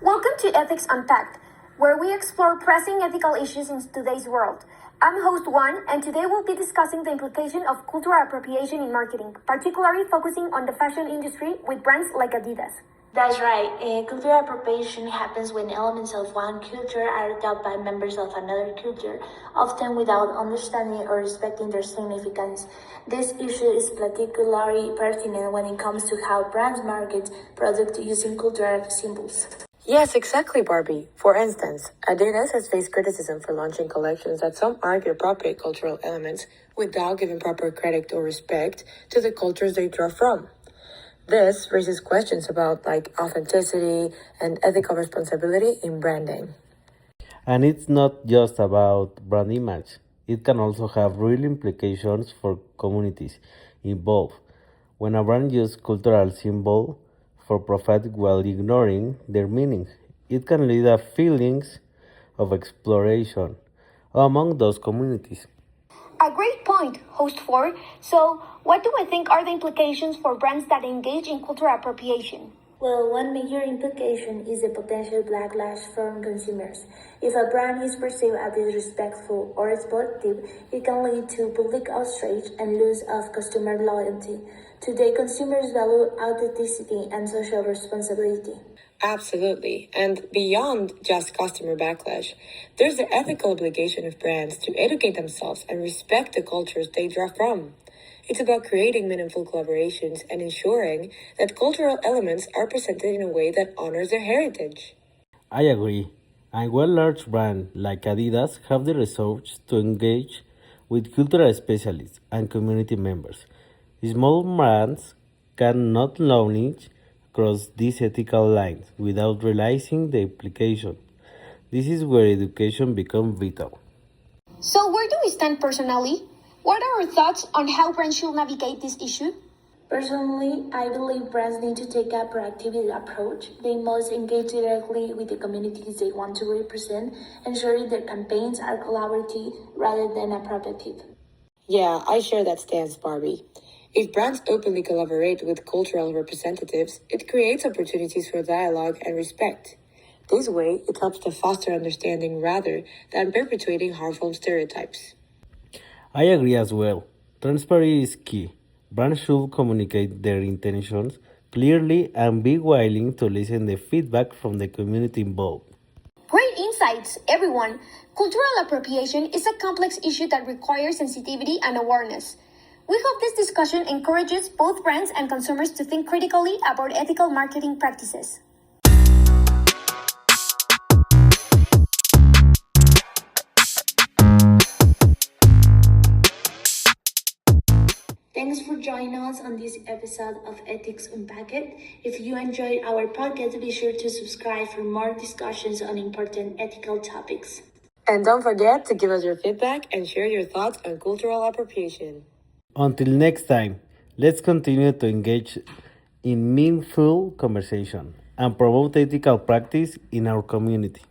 Welcome to Ethics Unpacked, where we explore pressing ethical issues in today's world. I'm host Juan, and today we'll be discussing the implication of cultural appropriation in marketing, particularly focusing on the fashion industry with brands like Adidas. That's right. Cultural appropriation happens when elements of one culture are adopted by members of another culture, often without understanding or respecting their significance. This issue is particularly pertinent when it comes to how brands market products using cultural symbols. Yes, exactly, Barbie. For instance, Adidas has faced criticism for launching collections that some argue appropriate cultural elements without giving proper credit or respect to the cultures they draw from. This raises questions about authenticity and ethical responsibility in branding. And it's not just about brand image. It can also have real implications for communities involved. When a brand uses cultural symbol for profit while ignoring their meaning, it can lead to feelings of exploration among those communities. A great point, host 4. So, what do we think are the implications for brands that engage in cultural appropriation? Well, one major implication is the potential backlash from consumers. If a brand is perceived as disrespectful or exploitative, it can lead to public outrage and loss of customer loyalty. Today, consumers value authenticity and social responsibility. Absolutely. And beyond just customer backlash, there's the ethical obligation of brands to educate themselves and respect the cultures they draw from. It's about creating meaningful collaborations and ensuring that cultural elements are presented in a way that honors their heritage. I agree. And when large brands like Adidas have the resources to engage with cultural specialists and community members, small brands cannot launch cross these ethical lines without realizing the implication. This is where education becomes vital. So, where do we stand personally? What are our thoughts on how brands should navigate this issue? Personally, I believe brands need to take a proactive approach. They must engage directly with the communities they want to represent, ensuring their campaigns are collaborative rather than appropriative. Yeah, I share that stance, Barbie. If brands openly collaborate with cultural representatives, it creates opportunities for dialogue and respect. This way, it helps to foster understanding rather than perpetuating harmful stereotypes. I agree as well. Transparency is key. Brands should communicate their intentions clearly and be willing to listen to feedback from the community involved. Great insights, everyone. Cultural appropriation is a complex issue that requires sensitivity and awareness. We hope this discussion encourages both brands and consumers to think critically about ethical marketing practices. Thanks for joining us on this episode of Ethics Unpacked. If you enjoyed our podcast, be sure to subscribe for more discussions on important ethical topics. And don't forget to give us your feedback and share your thoughts on cultural appropriation. Until next time, let's continue to engage in meaningful conversation and promote ethical practice in our community.